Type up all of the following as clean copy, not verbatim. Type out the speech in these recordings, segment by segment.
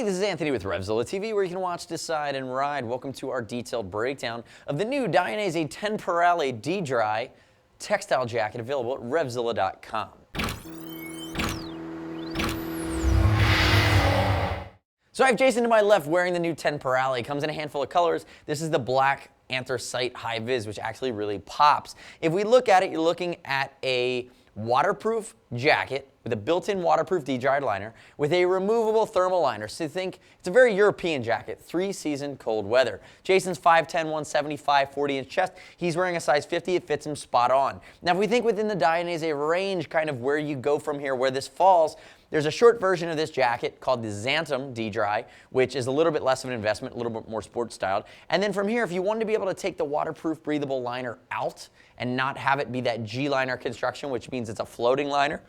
Hey, this is Anthony with RevZilla TV, where you can watch, decide, and ride. Welcome to our detailed breakdown of the new Dainese Temporale D-Dry textile jacket available at RevZilla.com. So I have Jason to my left wearing the new Temporale. It comes in a handful of colors. This is the black anthracite high vis, which actually really pops. If we look at it, you're looking at a waterproof jacket with a built-in waterproof D-Dry liner with a removable thermal liner. So think it's a very European jacket, 3-season cold weather. Jason's 5'10", 175, 40-inch chest. He's wearing a size 50. It fits him spot on. Now, if we think within the Dainese range, kind of where you go from here, where this falls, there's a short version of this jacket called the Xanthem D-Dry, which is a little bit less of an investment, a little bit more sports styled. And then from here, if you wanted to be able to take the waterproof breathable liner out and not have it be that G-liner construction, which means it's a floating liner,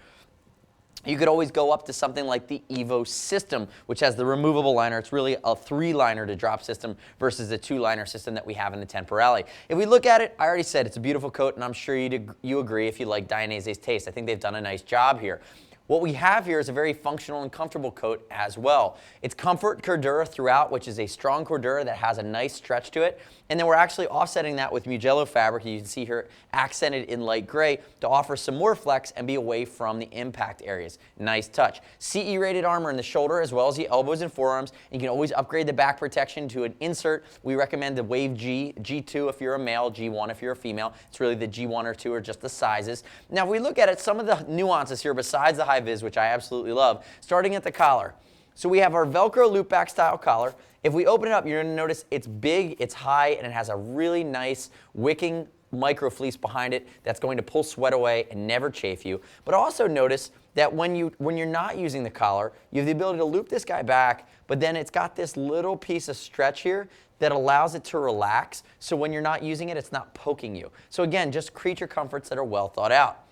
you could always go up to something like the Evo system, which has the removable liner. It's really a 3-liner to drop system versus the 2-liner system that we have in the Temporale. If we look at it, I already said it's a beautiful coat, and I'm sure you agree if you like Dainese's taste. I think they've done a nice job here. What we have here is a very functional and comfortable coat as well. It's Comfort Cordura throughout, which is a strong Cordura that has a nice stretch to it. And then we're actually offsetting that with Mugello fabric. You can see here accented in light gray to offer some more flex and be away from the impact areas. Nice touch. CE rated armor in the shoulder as well as the elbows and forearms. And you can always upgrade the back protection to an insert. We recommend the Wave G, G2 if you're a male, G1 if you're a female. It's really the G1 or 2 or just the sizes. Now if we look at it, some of the nuances here besides the high vis, which I absolutely love, starting at the collar. So we have our Velcro loop back style collar. If we open it up, you're going to notice it's big, it's high, and it has a really nice wicking micro fleece behind it that's going to pull sweat away and never chafe you. But also notice that when you're not using the collar, you have the ability to loop this guy back, but then it's got this little piece of stretch here that allows it to relax, so when you're not using it, it's not poking you. So again, just creature comforts that are well thought out.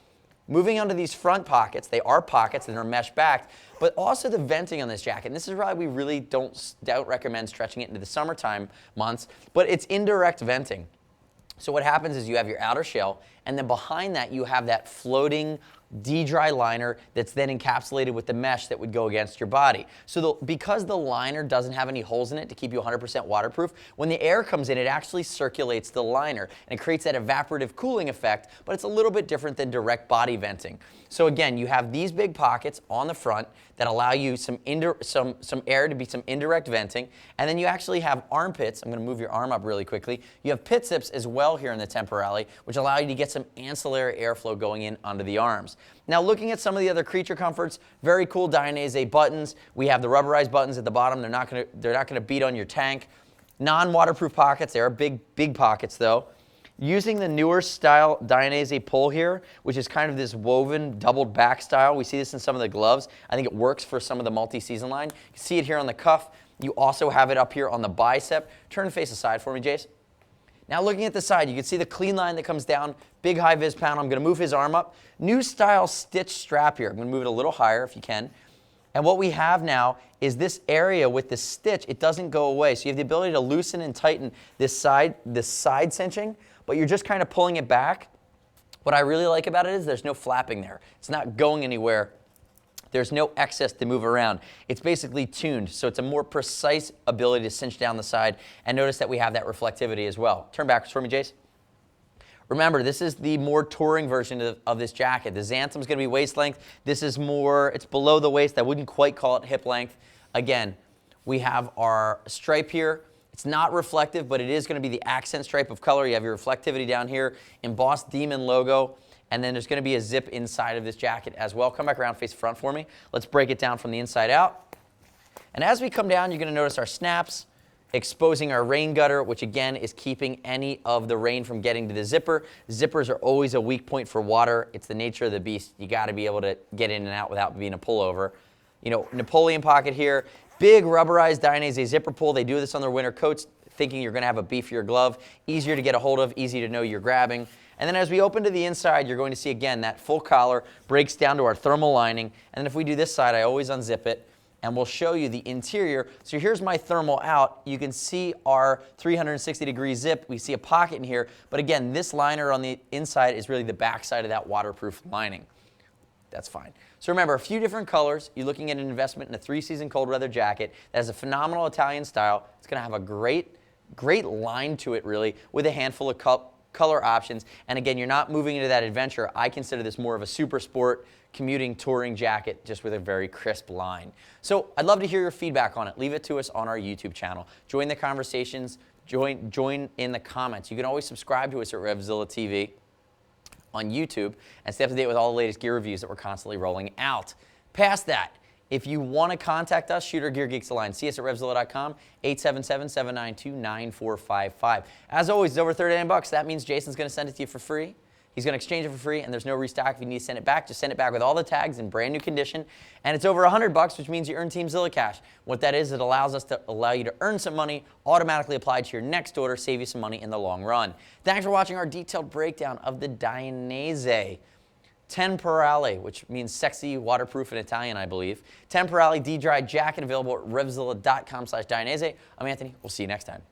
Moving on to these front pockets, they are pockets and they're mesh backed, but also the venting on this jacket. And this is why we really don't recommend stretching it into the summertime months, but it's indirect venting. So what happens is you have your outer shell, and then behind that you have that floating D-Dry liner that's then encapsulated with the mesh that would go against your body. So because the liner doesn't have any holes in it to keep you 100% waterproof, when the air comes in, it actually circulates the liner, and it creates that evaporative cooling effect, but it's a little bit different than direct body venting. So again, you have these big pockets on the front that allow you some air to be some indirect venting, and then you actually have armpits. I'm going to move your arm up really quickly. You have pit zips as well here in the Temporale, which allow you to get some ancillary airflow going in under the arms. Now looking at some of the other creature comforts, very cool Dainese buttons. We have the rubberized buttons at the bottom. They're not going to beat on your tank. Non-waterproof pockets. They are big pockets though. Using the newer style Dainese pull here, which is kind of this woven doubled back style. We see this in some of the gloves. I think it works for some of the multi-season line. You can see it here on the cuff. You also have it up here on the bicep. Turn and face aside for me, Jace. Now looking at the side, you can see the clean line that comes down, big high vis panel. I'm going to move his arm up. New style stitch strap here. I'm going to move it a little higher if you can. And what we have now is this area with the stitch, it doesn't go away. So you have the ability to loosen and tighten this side cinching, but you're just kind of pulling it back. What I really like about it is there's no flapping there. It's not going anywhere. There's no excess to move around. It's basically tuned, so it's a more precise ability to cinch down the side. And notice that we have that reflectivity as well. Turn backwards for me, Jace. Remember, this is the more touring version of this jacket. The Xanthem's going to be waist length. This is more, it's below the waist. I wouldn't quite call it hip length. Again, we have our stripe here. It's not reflective, but it is going to be the accent stripe of color. You have your reflectivity down here, embossed Demon logo, and then there's going to be a zip inside of this jacket as well. Come back around, face front for me. Let's break it down from the inside out. And as we come down, you're going to notice our snaps, exposing our rain gutter, which again is keeping any of the rain from getting to the zipper. Zippers are always a weak point for water. It's the nature of the beast. You got to be able to get in and out without being a pullover. You know, Napoleon pocket here. Big rubberized Dainese zipper pull. They do this on their winter coats, thinking you're going to have a beefier glove. Easier to get a hold of, easy to know you're grabbing. And then as we open to the inside, you're going to see again that full collar breaks down to our thermal lining. And then if we do this side, I always unzip it, and we'll show you the interior. So here's my thermal out. You can see our 360-degree zip. We see a pocket in here. But again, this liner on the inside is really the back side of that waterproof lining. that's fine. So remember, a few different colors. You're looking at an investment in a 3-season cold weather jacket that has a phenomenal Italian style. It's going to have a great line to it, really, with a handful of color options. And again, you're not moving into that adventure. I consider this more of a super sport commuting touring jacket, just with a very crisp line. So I'd love to hear your feedback on it. Leave it to us on our YouTube channel. Join the conversations. Join in the comments. You can always subscribe to us at RevZilla TV on YouTube and stay up to date with all the latest gear reviews that we're constantly rolling out. Past that, if you want to contact us, shoot our Gear Geeks a line. See us at RevZilla.com, 877-792-9455. As always, it's over $39. That means Jason's going to send it to you for free. He's going to exchange it for free, and there's no restock. If you need to send it back, just send it back with all the tags in brand new condition. And it's over $100, which means you earn Team Zilla cash. What that is, it allows you to earn some money, automatically applied to your next order, save you some money in the long run. Thanks for watching our detailed breakdown of the Dainese Temporale, which means sexy, waterproof in Italian, I believe. Temporale D-Dry jacket available at RevZilla.com/Dainese. I'm Anthony. We'll see you next time.